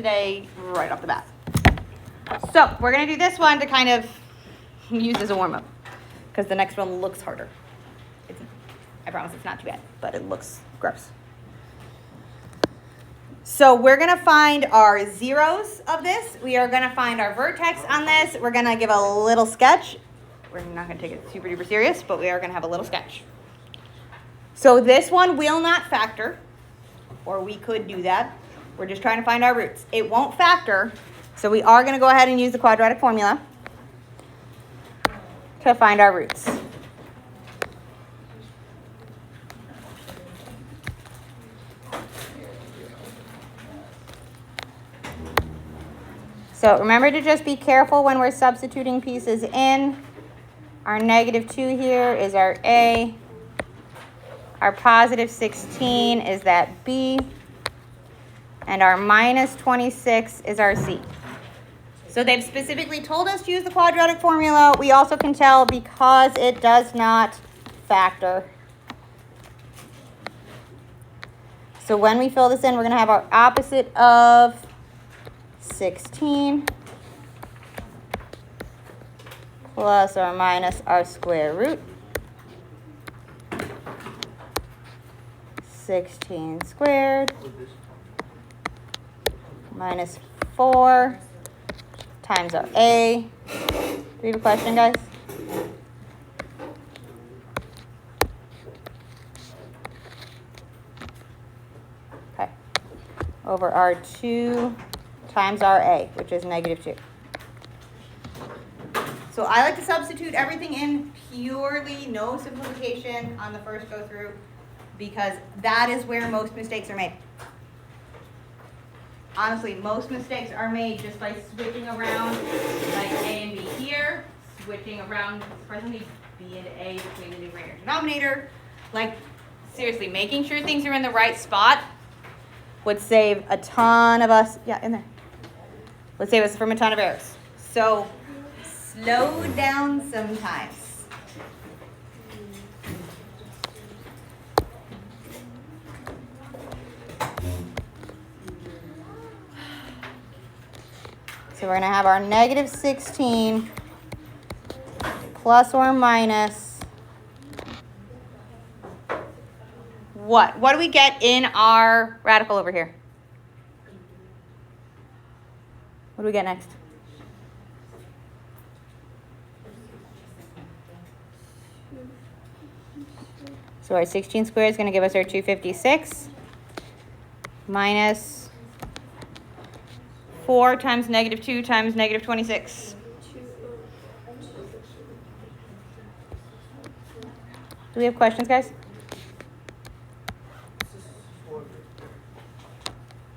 today right off the bat. So we're going to do this one to kind of use as a warm-up because the next one looks harder. I promise it's not too bad, but it looks gross. So we're going to find our zeros of this. We are going to find our vertex on this. We're going to give a little sketch. We're not going to take it super duper serious, but we are going to have a little sketch. So this one will not factor, or we could do that. We're just trying to find our roots. It won't factor, so we are going to go ahead and use the quadratic formula to find our roots. So remember to just be careful when we're substituting pieces in. Our -2 here is our A. Our +16 is that B. And our -26 is our C. So they've specifically told us to use the quadratic formula. We also can tell because it does not factor. So when we fill this in, we're going to have our opposite of 16 plus or minus our square root. 16 squared minus 4 times our A. Do we have a question, guys? Okay. Over our 2 times our A, which is -2. So I like to substitute everything in purely, no simplification on the first go through, because that is where most mistakes are made. Honestly, most mistakes are made just by switching around like A and B here, switching around presently B and A between the numerator and denominator. Like, seriously, making sure things are in the right spot would save a ton of us, in there. Would save us from a ton of errors. So slow down sometimes. So we're going to have our -16 plus or minus what? What do we get in our radical over here? What do we get next? So our 16 squared is going to give us our 256 minus 4 times -2 times -26. Do we have questions, guys?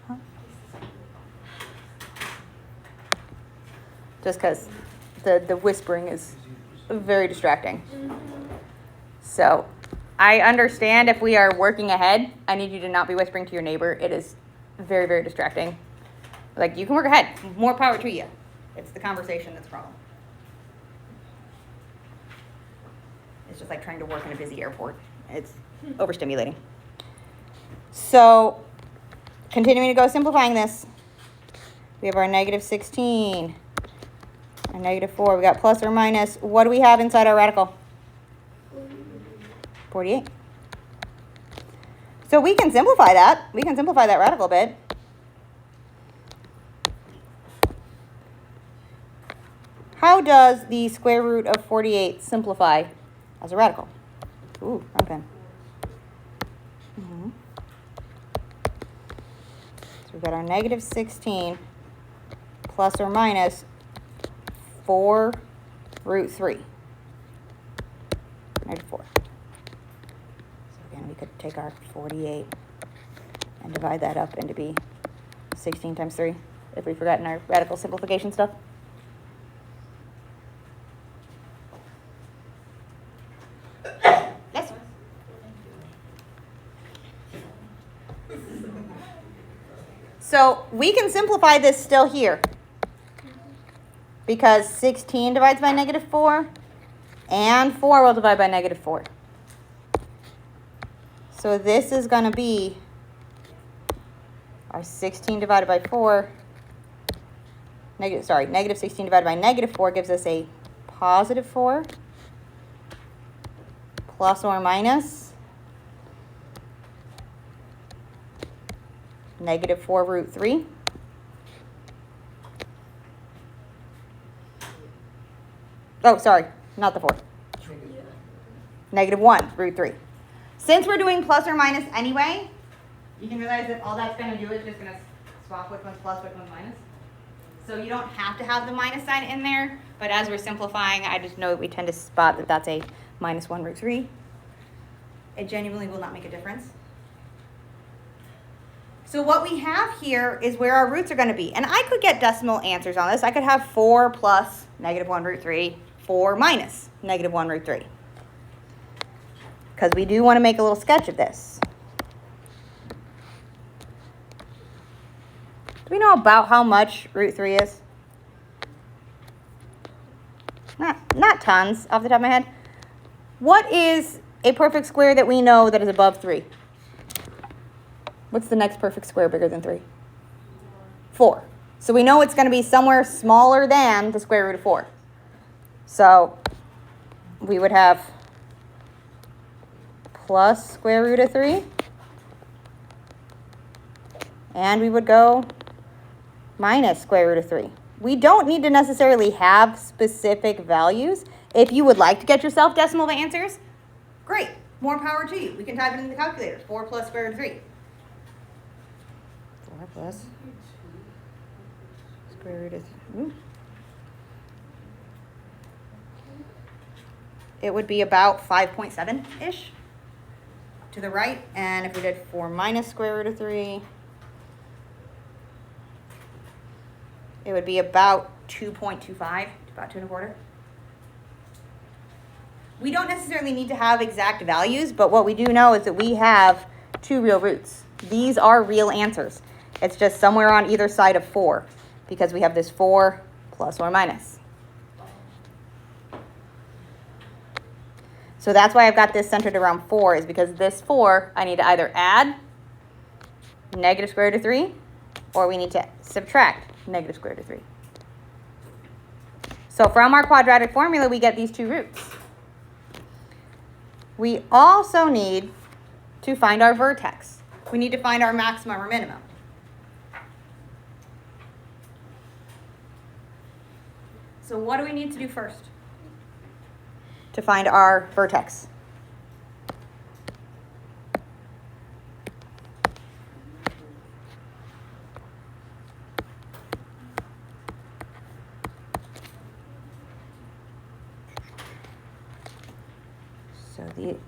Huh? Just because the whispering is very distracting. So I understand if we are working ahead, I need you to not be whispering to your neighbor. It is very, very distracting. Like, you can work ahead. More power to you. It's the conversation that's the problem. It's just like trying to work in a busy airport. It's overstimulating. So, continuing to go simplifying this. We have our -16, our -4. We got plus or minus. What do we have inside our radical? 48. So we can simplify that. We can simplify that radical a bit. How does the square root of 48 simplify as a radical? Ooh, wrong pen. So we've got our -16 plus or minus 4 root 3. -4. So again, we could take our 48 and divide that up into be 16 times 3 if we've forgotten our radical simplification stuff. So we can simplify this still here because 16 divides by -4 and 4 will divide by -4. So this is going to be our 16 divided by 4 negative 16 divided by negative 4 gives us a positive 4 plus or minus negative 4 root 3. Oh, sorry, not the 4. Negative 1 root 3. Since we're doing plus or minus anyway, you can realize that all that's going to do is just going to swap which one's plus, which one's minus. So you don't have to have the minus sign in there, but as we're simplifying, I just know that we tend to spot that that's a minus 1 root 3. It genuinely will not make a difference. So what we have here is where our roots are going to be. And I could get decimal answers on this. I could have 4 plus negative 1 root 3, 4 minus negative 1 root 3. Because we do want to make a little sketch of this. Do we know about how much root 3 is? Not tons off the top of my head. What is a perfect square that we know that is above 3? What's the next perfect square bigger than 3? 4. So we know it's going to be somewhere smaller than the square root of 4. So we would have plus square root of 3. And we would go minus square root of 3. We don't need to necessarily have specific values. If you would like to get yourself decimal answers, great. More power to you. We can type it in the calculator. 4 plus square root of 3. 4 plus square root of 3. It would be about 5.7-ish to the right. And if we did 4 minus square root of 3, it would be about 2.25, about 2 1/4. We don't necessarily need to have exact values, but what we do know is that we have 2 real roots. These are real answers. It's just somewhere on either side of 4 because we have this 4 plus or minus. So that's why I've got this centered around 4, is because this 4, I need to either add negative square root of 3, or we need to subtract negative square root of 3. So from our quadratic formula, we get these 2 roots. We also need to find our vertex. We need to find our maximum or minimum. So what do we need to do first to find our vertex? So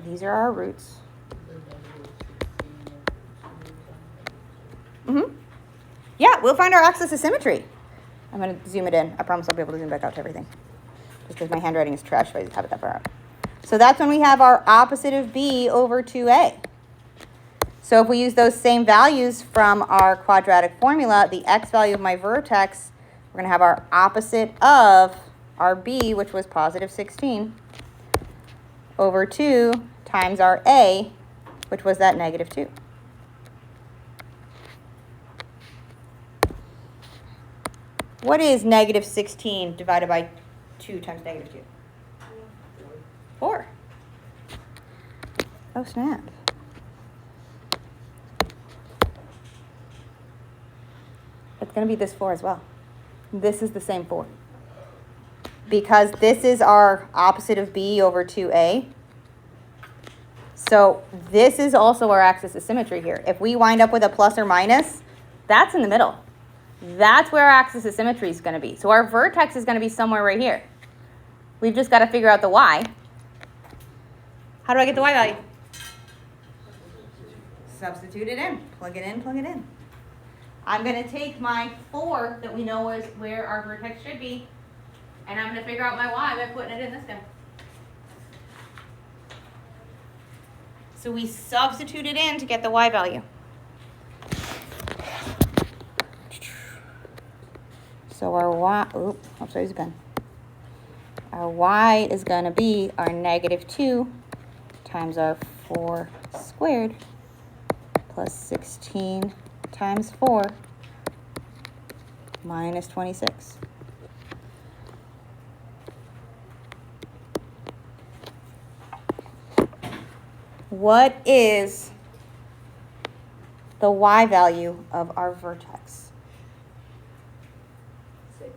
these are our roots. Yeah, we'll find our axis of symmetry. I'm going to zoom it in. I promise I'll be able to zoom back out to everything. Just because my handwriting is trash if I have it that far out. So that's when we have our opposite of b over 2a. So if we use those same values from our quadratic formula, the x value of my vertex, we're going to have our opposite of our b, which was positive 16, over 2 times our a, which was that negative 2. What is negative 16 divided by 2 times negative 2? 4. Oh, snap. It's going to be this 4 as well. This is the same 4. Because this is our opposite of b over 2a. So this is also our axis of symmetry here. If we wind up with a plus or minus, that's in the middle. That's where our axis of symmetry is going to be. So our vertex is going to be somewhere right here. We've just got to figure out the y. How do I get the y value? Substitute it in. Plug it in, plug it in. I'm going to take my 4 that we know is where our vertex should be, and I'm going to figure out my y by putting it in this guy. So we substitute it in to get the y value. So our y, sorry, pen. Our y is going to be our negative 2 times our 4 squared plus 16 times 4 minus 26. What is the y value of our vertex? 6.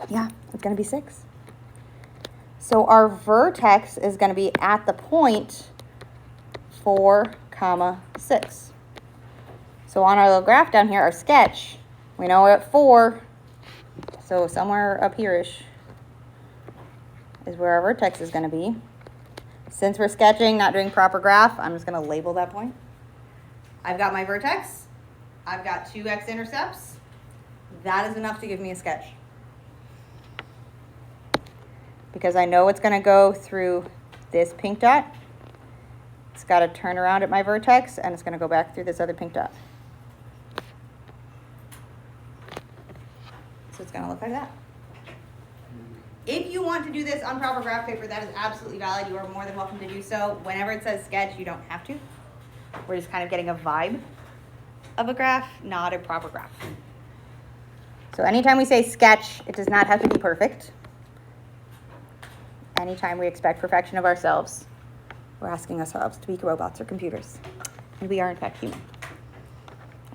Yeah, it's going to be 6. So our vertex is going to be at the point 4, 6. So on our little graph down here, our sketch, we know we're at 4. So somewhere up here-ish is where our vertex is going to be. Since we're sketching, not doing proper graph, I'm just going to label that point. I've got my vertex. I've got 2 x-intercepts. That is enough to give me a sketch. Because I know it's going to go through this pink dot. It's got to turn around at my vertex, and it's going to go back through this other pink dot. So it's going to look like that. If you want to do this on proper graph paper, that is absolutely valid. You are more than welcome to do so. Whenever it says sketch, you don't have to. We're just kind of getting a vibe of a graph, not a proper graph. So anytime we say sketch, it does not have to be perfect. Anytime we expect perfection of ourselves, we're asking ourselves to be robots or computers. And we are, in fact, human,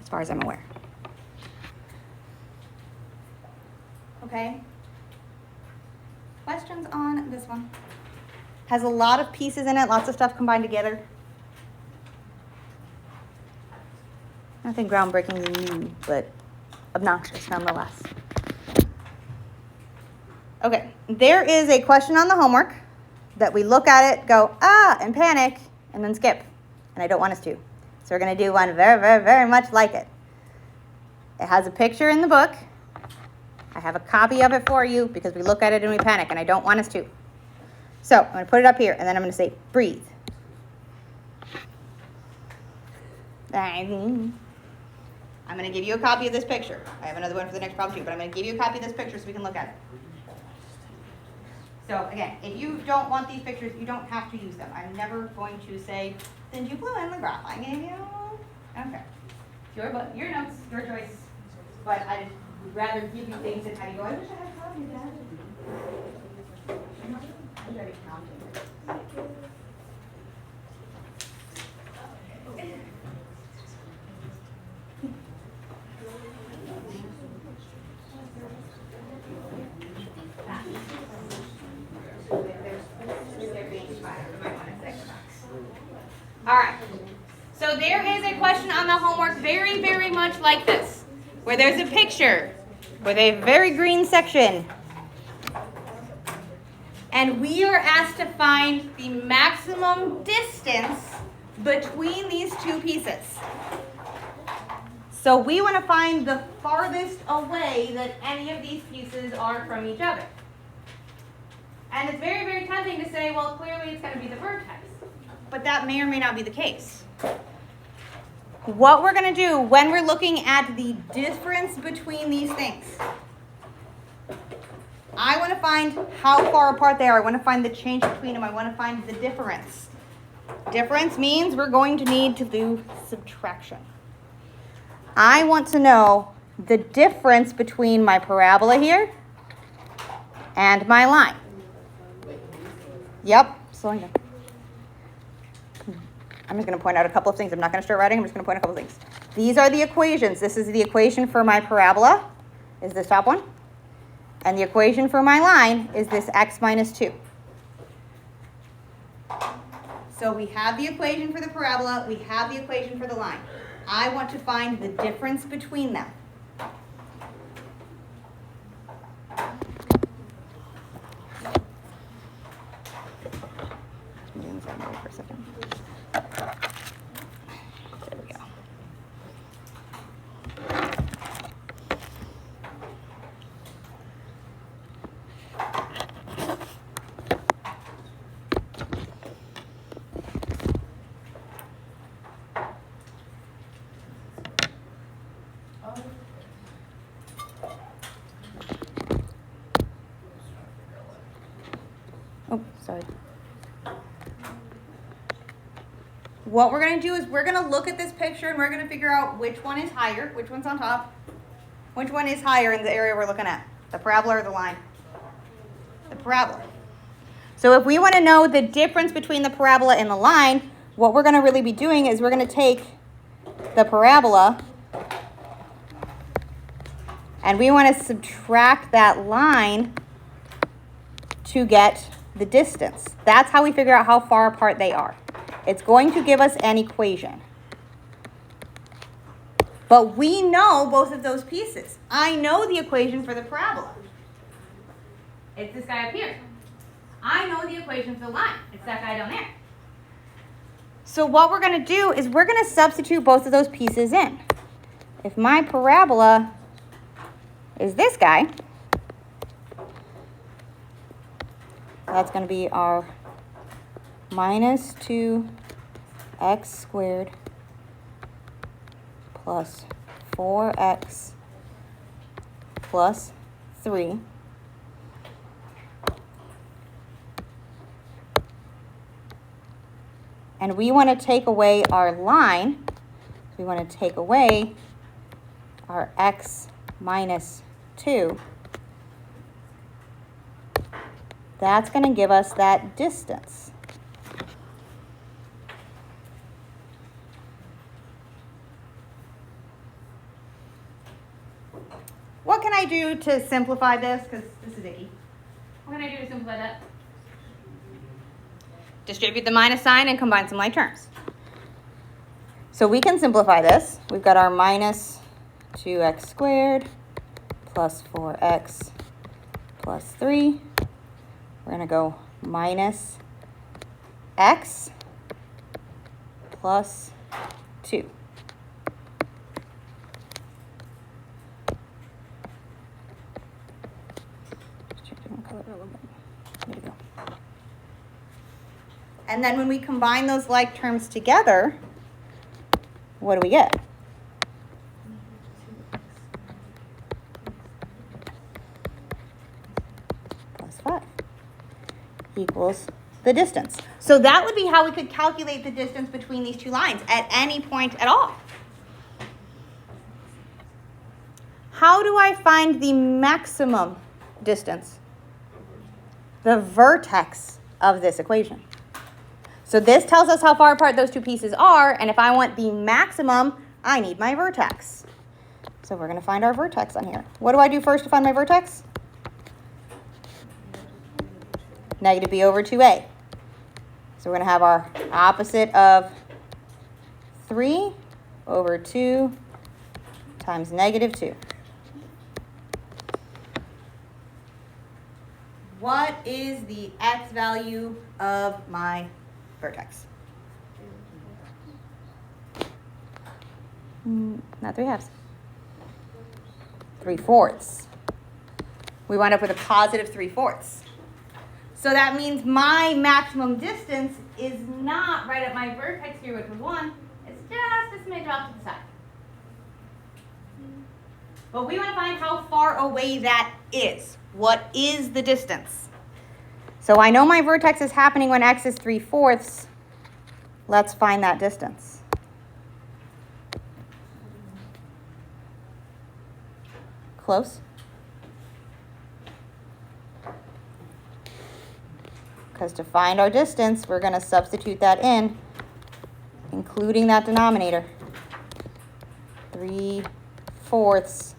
as far as I'm aware. Okay? Questions on this one? Has a lot of pieces in it, lots of stuff combined together. Nothing groundbreakingly new, but obnoxious nonetheless. Okay, there is a question on the homework that we look at it, go, and panic, and then skip. And I don't want us to. So we're going to do one very, very, very much like it. It has a picture in the book. I have a copy of it for you because we look at it and we panic, and I don't want us to. So I'm going to put it up here, and then I'm going to say, breathe. I'm going to give you a copy of this picture. I have another one for the next problem too, but I'm going to give you a copy of this picture so we can look at it. So again, if you don't want these pictures, you don't have to use them. I'm never going to say, since you blew in the graph I gave you. Okay. Your notes, your choice. But I would rather give you things and have you go, I wish I had a copy of that. I'm already counting. All right, so there is a question on the homework very, very much like this, where there's a picture with a very green section. And we are asked to find the maximum distance between these two pieces. So we want to find the farthest away that any of these pieces are from each other. And it's very, very tempting to say, well, clearly it's going to be the vertex. But that may or may not be the case. What we're going to do when we're looking at the difference between these things, I want to find how far apart they are. I want to find the change between them. I want to find the difference. Difference means we're going to need to do subtraction. I want to know the difference between my parabola here and my line. Yep, slowing down. I'm just going to point out a couple of things. I'm not going to start writing. I'm just going to point out a couple of things. These are the equations. This is the equation for my parabola, is this top one. And the equation for my line is this x minus 2. So we have the equation for the parabola. We have the equation for the line. I want to find the difference between them. For a second. There we go. Oh, sorry. what we're going to do is we're going to look at this picture and we're going to figure out which one is higher, which one's on top, which one is higher in the area we're looking at, the parabola or the line? The parabola. So if we want to know the difference between the parabola and the line, what we're going to really be doing is we're going to take the parabola and we want to subtract that line to get the distance. That's how we figure out how far apart they are. It's going to give us an equation. But we know both of those pieces. I know the equation for the parabola. It's this guy up here. I know the equation for the line. It's that guy down there. So what we're going to do is we're going to substitute both of those pieces in. If my parabola is this guy, that's going to be our minus 2x squared plus 4x plus 3 and we want to take away our line. We want to take away our x minus 2. That's going to give us that distance. What can I do to simplify this? Because this is icky. What can I do to simplify that? Distribute the minus sign and combine some like terms. So we can simplify this. We've got our minus 2x squared plus 4x plus 3. We're going to go minus x plus 2. And then when we combine those like terms together, what do we get? Plus 5 equals the distance. So that would be how we could calculate the distance between these two lines at any point at all. How do I find the maximum distance? The vertex of this equation. So this tells us how far apart those two pieces are, and if I want the maximum, I need my vertex. So we're going to find our vertex on here. What do I do first to find my vertex? Negative b over 2a. So we're going to have our opposite of 3 over 2 times negative 2. What is the x value of my vertex? Not 3/2. 3/4. We wind up with a positive 3/4. So that means my maximum distance is not right at my vertex here, which was 1. It's just a smidge off to the side. But we want to find how far away that is. What is the distance? So I know my vertex is happening when x is 3/4. Let's find that distance. Close? Because to find our distance, we're going to substitute that in, including that denominator. 3/4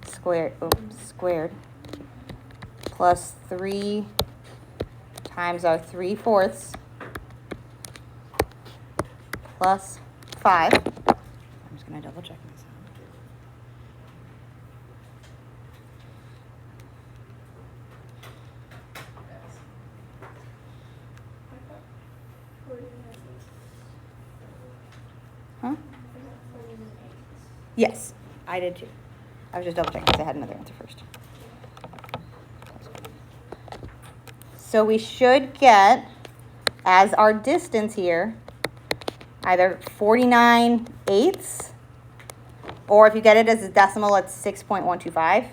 squared plus 3 times our 3/4 plus 5. I'm just going to double check this out. Huh? Yes, I did too. I was just double checking because I had another answer first. So we should get, as our distance here, either 49/8, or if you get it as a decimal, it's 6.125.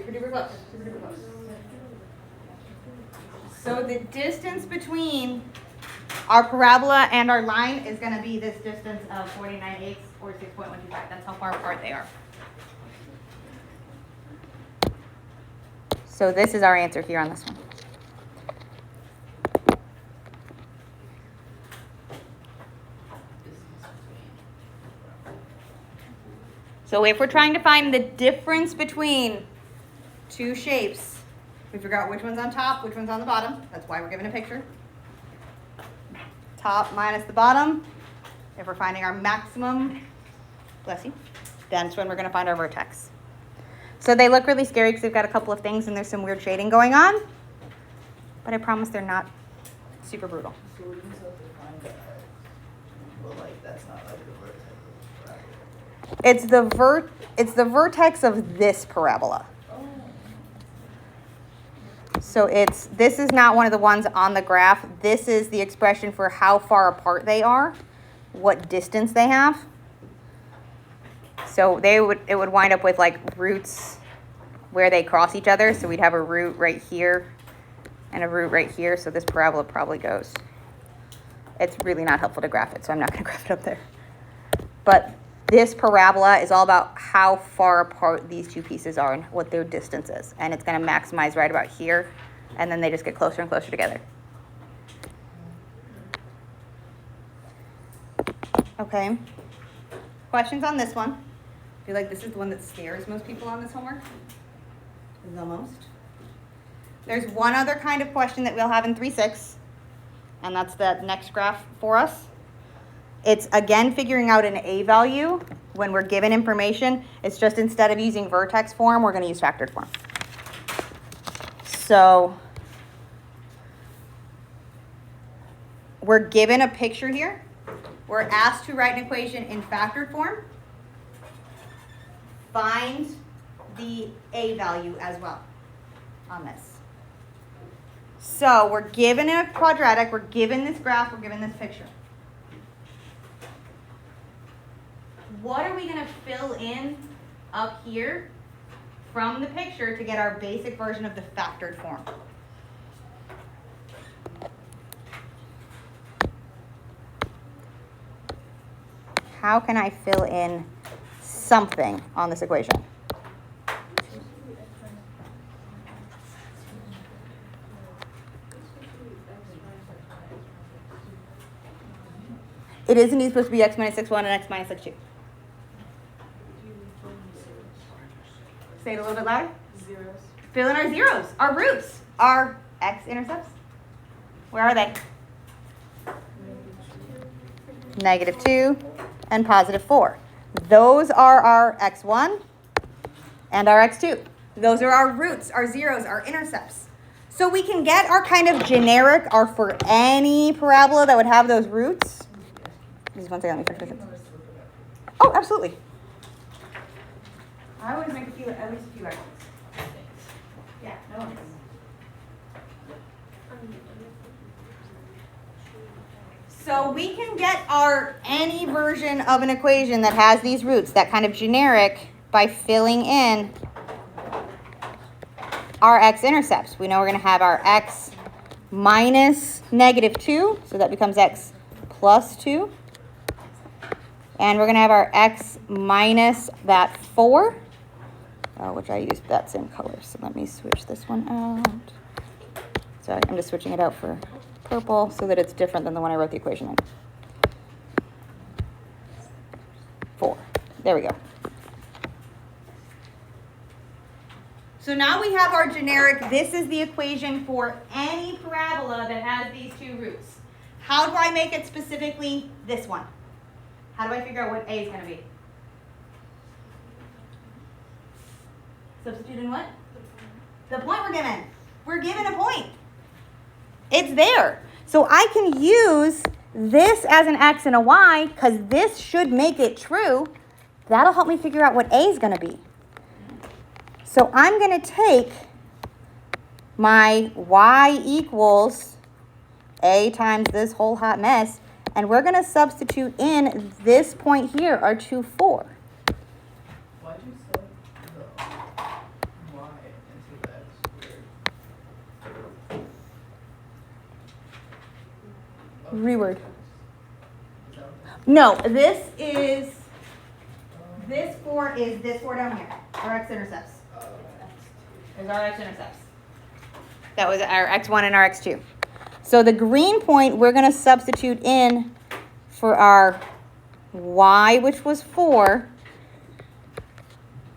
Super duper close. Super duper close. So the distance between our parabola and our line is going to be this distance of 49/8 or 6.125. That's how far apart they are. So this is our answer here on this one. So if we're trying to find the difference between two shapes, we figure out which one's on top, which one's on the bottom. That's why we're given a picture. Top minus the bottom. If we're finding our maximum, bless you, that's when we're going to find our vertex. So they look really scary because they've got a couple of things and there's some weird shading going on. But I promise they're not super brutal. So we can self-define that, but like that's not like the vertex of the parabola. It's the vertex of this parabola. Oh. So this is not one of the ones on the graph. This is the expression for how far apart they are, what distance they have. So it would wind up with like roots where they cross each other. So we'd have a root right here and a root right here. So this parabola probably goes. It's really not helpful to graph it, so I'm not going to graph it up there. But this parabola is all about how far apart these two pieces are and what their distance is. And it's going to maximize right about here. And then they just get closer and closer together. Okay. Questions on this one? I feel like this is the one that scares most people on this homework. The most. There's one other kind of question that we'll have in 3-6, and that's the next graph for us. It's again figuring out an A value when we're given information. It's just instead of using vertex form, we're going to use factored form. So we're given a picture here. We're asked to write an equation in factored form. Find the A value as well on this. So we're given a quadratic, we're given this graph, we're given this picture. What are we going to fill in up here from the picture to get our basic version of the factored form? How can I fill in something on this equation? It is indeed supposed to be x minus x1 and x minus x2. Say it a little bit louder. Zeros. Fill in our zeros, our roots, our x-intercepts. Where are they? -2 and +4. Those are our x1 and our x2. Those are our roots, our zeros, our intercepts. So we can get our kind of generic, or for any parabola that would have those roots. Just one second, let me finish this. Oh, absolutely. I always make at least a few arguments. Yeah, no worries. So we can get our any version of an equation that has these roots, that kind of generic, by filling in our x-intercepts. We know we're going to have our x minus -2, so that becomes x plus 2. And we're going to have our x minus that 4, which I used that same color. So let me switch this one out. Sorry, I'm just switching it out for purple so that it's different than the one I wrote the equation in. 4. There we go. So now we have our generic, this is the equation for any parabola that has these two roots. How do I make it specifically this one? How do I figure out what A is going to be? Substitute in what? The point we're given. We're given a point. It's there. So I can use this as an x and a y because this should make it true. That'll help me figure out what A is going to be. So I'm going to take my y equals A times this whole hot mess, and we're going to substitute in this point here, our 2, 4. Why'd you say the y? Reword. No, this 4 is this 4 down here. Our x-intercepts. There's our x-intercepts. That was our x1 and our x2. So the green point we're going to substitute in for our y, which was 4.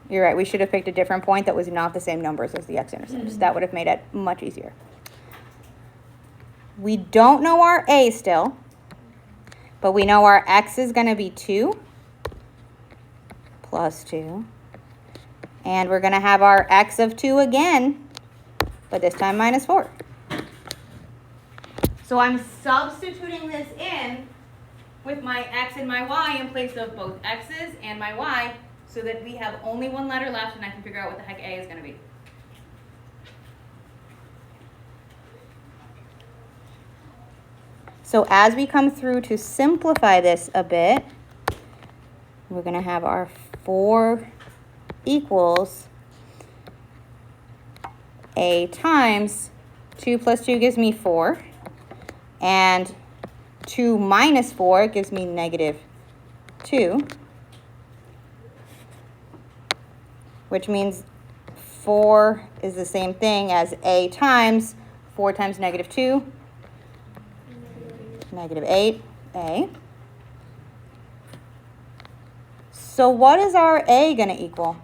You're right, we should have picked a different point that was not the same numbers as the x-intercepts. That would have made it much easier. We don't know our a still, but we know our x is going to be 2 plus 2. And we're going to have our x of 2 again, but this time minus 4. So I'm substituting this in with my x and my y in place of both x's and my y so that we have only one letter left and I can figure out what the heck a is going to be. So as we come through to simplify this a bit, we're going to have our 4 equals a times 2 plus 2 gives me 4. And 2 minus 4 gives me negative 2. Which means 4 is the same thing as a times 4 times negative 2. Negative 8a. So what is our a going to equal?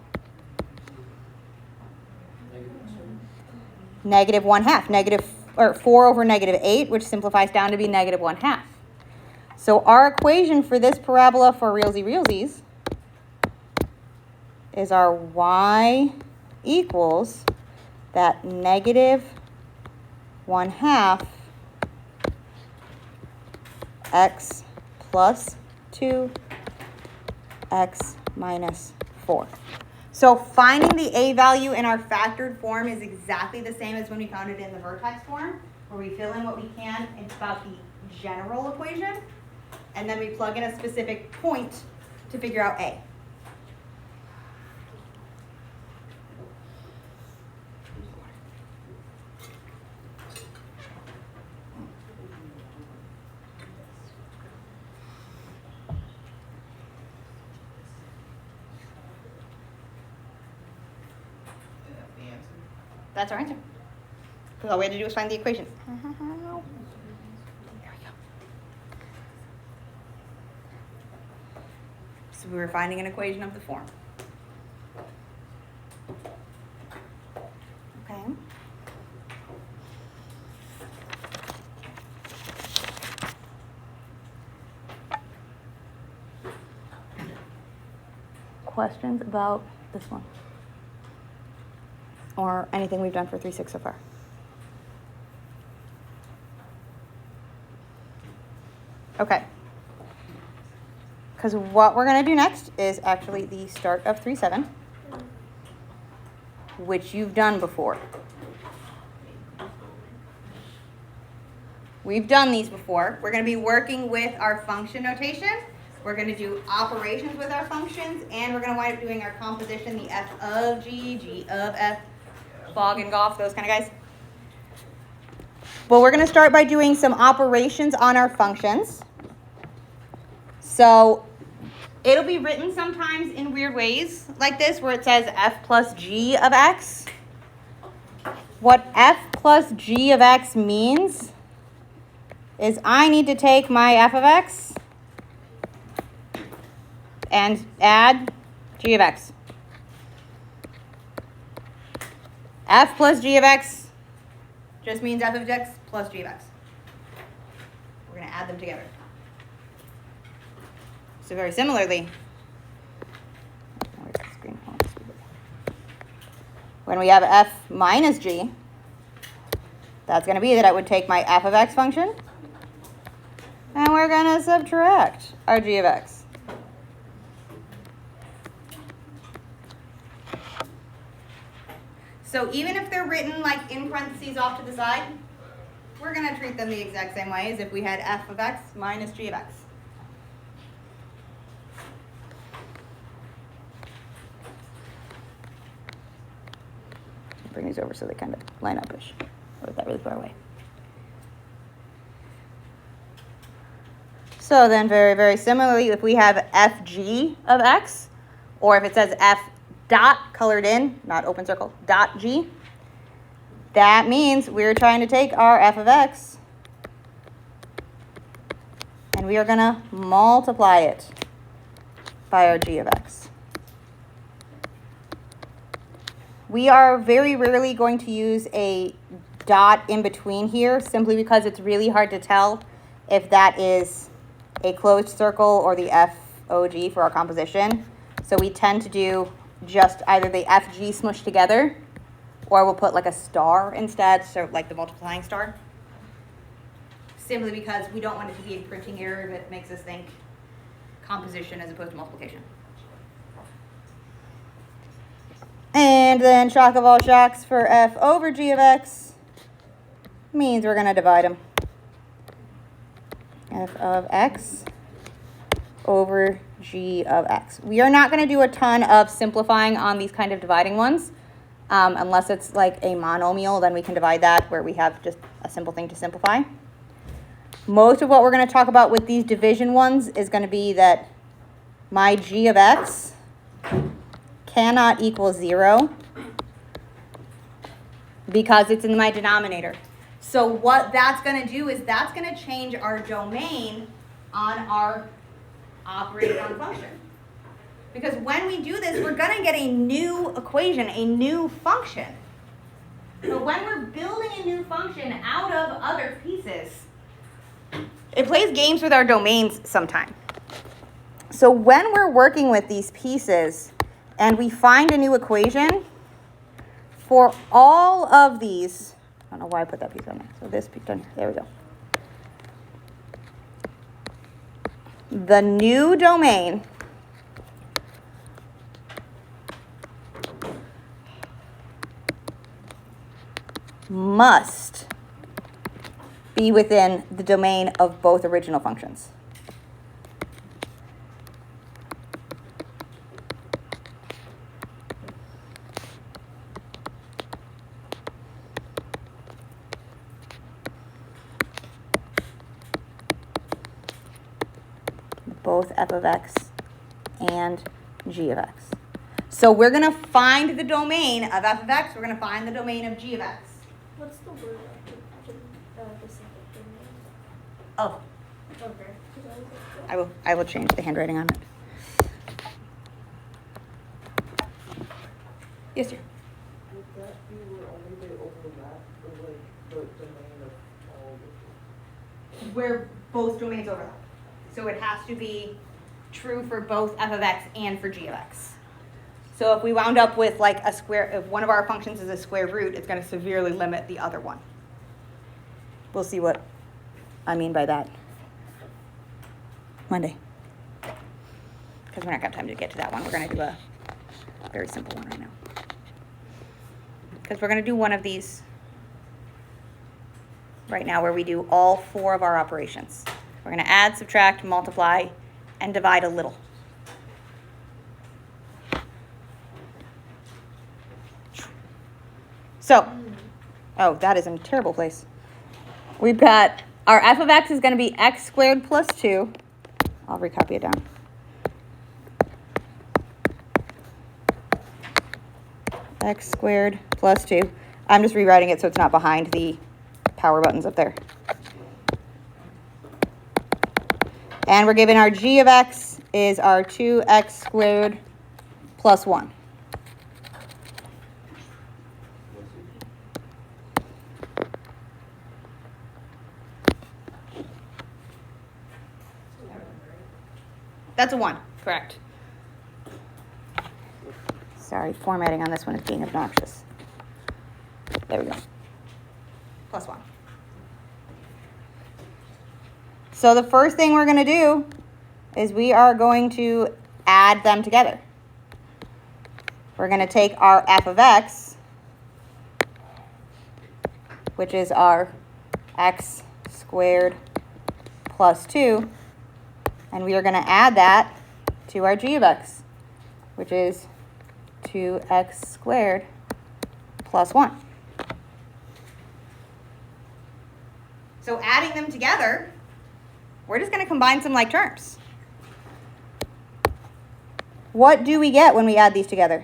Negative 1/2. 4 over negative 8, which simplifies down to be negative 1/2. So our equation for this parabola for realsies is our y equals that negative 1/2 x plus 2 x minus 4. So finding the a value in our factored form is exactly the same as when we found it in the vertex form, where we fill in what we can about the general equation, and then we plug in a specific point to figure out a. That's our answer. Because all we had to do was find the equation. There we go. So we were finding an equation of the form. Okay. Questions about this one? Or anything we've done for 3-6 so far? Okay. Because what we're going to do next is actually the start of 3-7, which you've done before. We've done these before. We're going to be working with our function notation. We're going to do operations with our functions, and we're going to wind up doing our composition, the f of g, g of f, fog and golf, those kind of guys. But we're going to start by doing some operations on our functions. So it'll be written sometimes in weird ways like this, where it says f plus g of x. What f plus g of x means is I need to take my f of x and add g of x. F plus g of x just means f of x plus g of x. We're going to add them together. So very similarly, when we have f minus g, that's going to be that I would take my f of x function, and we're going to subtract our g of x. So even if they're written like in parentheses off to the side, we're going to treat them the exact same way as if we had f of x minus g of x. Bring these over so they kind of line up-ish. Or is that really far away? So then very, very similarly, if we have fg of x, or if it says f dot colored in, not open circle, dot g, that means we're trying to take our f of x and we are going to multiply it by our g of x. We are very rarely going to use a dot in between here simply because it's really hard to tell if that is a closed circle or the FOG for our composition. So we tend to do just either the FG smushed together, or we'll put like a star instead, so like the multiplying star. Simply because we don't want it to be a printing error that makes us think composition as opposed to multiplication. And then shock of all shocks for f over g of x means we're going to divide them. F of x over g of x. We are not going to do a ton of simplifying on these kind of dividing ones. Unless it's like a monomial, then we can divide that where we have just a simple thing to simplify. Most of what we're going to talk about with these division ones is going to be that my g of x cannot equal 0 because it's in my denominator. So what that's going to do is that's going to change our domain on our operating on function. Because when we do this, we're going to get a new equation, a new function. So when we're building a new function out of other pieces, it plays games with our domains sometime. So when we're working with these pieces and we find a new equation, for all of these, I don't know why I put that piece on there. So this piece on here, there we go. The new domain must be within the domain of both original functions. Both f of x and g of x. So we're going to find the domain of f of x. We're going to find the domain of g of x. What's the word the second domain? Oh, Okay. I will change the handwriting on it. Yes, sir. Would that be where only they overlap, or like the domain of all of the? Where both domains overlap. So it has to be true for both f of x and for g of x. So if we wound up with like a square, if one of our functions is a square root, it's going to severely limit the other one. We'll see what I mean by that Monday. Because we're not going to have time to get to that one. We're going to do a very simple one right now. Because we're going to do one of these right now where we do all 4 of our operations. We're going to add, subtract, multiply, and divide a little. So, oh, that is in a terrible place. We've got our f of x is going to be x squared plus 2. I'll recopy it down. X squared plus 2. I'm just rewriting it so it's not behind the power buttons up there. And we're given our g of x is our 2x squared plus 1. That's a 1, correct. Sorry, formatting on this one is being obnoxious. There we go. Plus 1. So the first thing we're going to do is we are going to add them together. We're going to take our f of x, which is our x squared plus 2, and we are going to add that to our g of x, which is 2x squared plus 1. So adding them together We're just going to combine some like terms. What do we get when we add these together?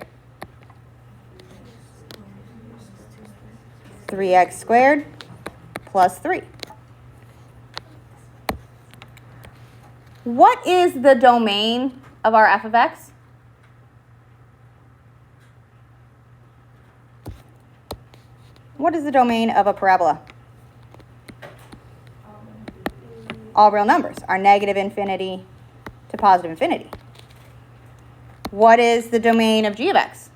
3x squared plus 3. What is the domain of our f of x? What is the domain of a parabola? All real numbers are negative infinity to positive infinity. What is the domain of g of x?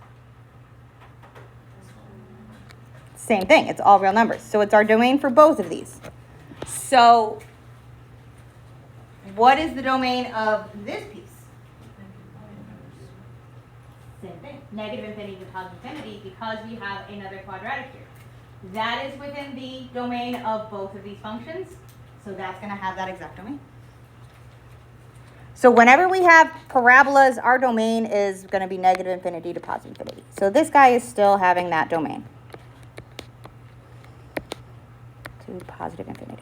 Same thing, it's all real numbers. So it's our domain for both of these. So what is the domain of this piece? Same thing, negative infinity to positive infinity, because we have another quadratic here. That is within the domain of both of these functions. So that's going to have that exact domain. So whenever we have parabolas, our domain is going to be negative infinity to positive infinity. So this guy is still having that domain to positive infinity.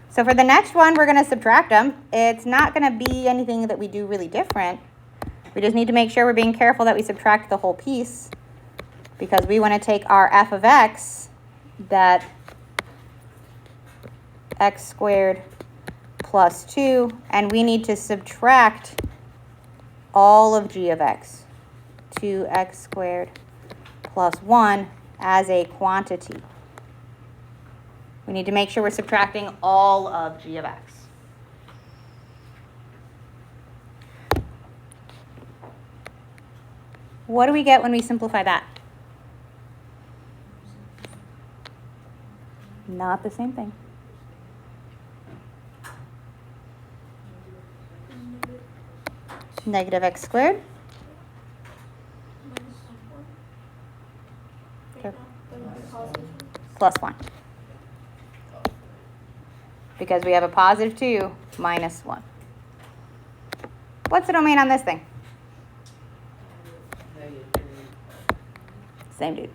So for the next one, we're going to subtract them. It's not going to be anything that we do really different. We just need to make sure we're being careful that we subtract the whole piece, because we want to take our f of x, that x squared plus 2, and we need to subtract all of g of x, 2x squared plus 1, as a quantity. We need to make sure we're subtracting all of g of x. What do we get when we simplify that? Not the same thing. Negative x squared. Okay. Plus 1. Because we have a positive 2 minus 1. What's the domain on this thing? Same dude.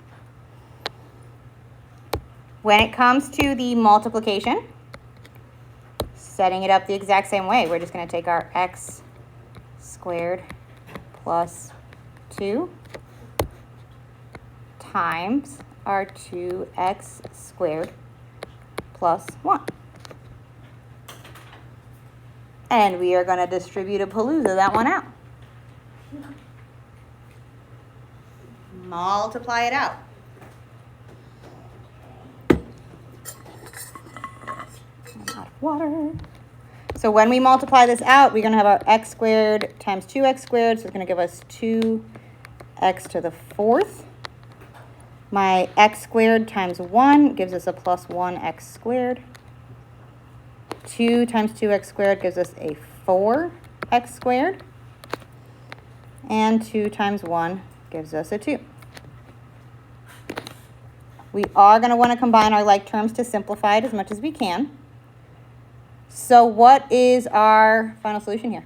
When it comes to the multiplication, setting it up the exact same way, we're just going to take our x squared plus 2 times our 2x squared plus 1. And we are going to distribute a palooza that one out. Multiply it out. I'm out of water. So when we multiply this out, we're going to have our x squared times 2x squared. So it's going to give us 2x to the 4th. My x squared times 1 gives us a plus 1x squared. 2 times 2x squared gives us a 4x squared. And 2 times 1 gives us a 2. We are going to want to combine our like terms to simplify it as much as we can. So what is our final solution here?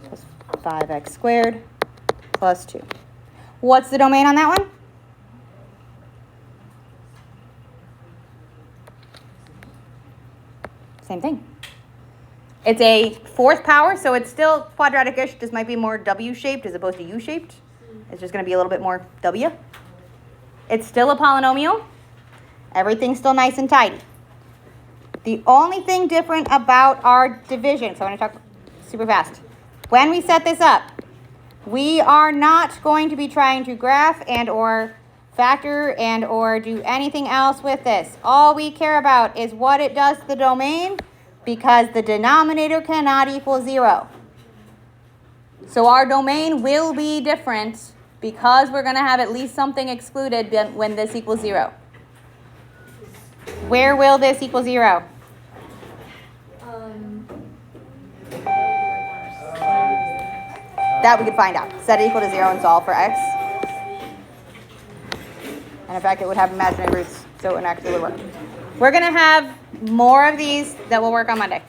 Plus 5x squared plus 2. What's the domain on that one? Same thing. It's a 4th power, so it's still quadratic-ish. This might be more W-shaped as opposed to U-shaped. It's just going to be a little bit more W. It's still a polynomial. Everything's still nice and tidy. The only thing different about our division, so I'm going to talk super fast. When we set this up, we are not going to be trying to graph and or factor and or do anything else with this. All we care about is what it does to the domain, because the denominator cannot equal 0. So our domain will be different because we're going to have at least something excluded when this equals 0. Where will this equal 0? That we could find out. Set it equal to 0 and solve for x. And in fact, it would have imaginary roots, so it actually would work. We're going to have more of these that will work on Monday.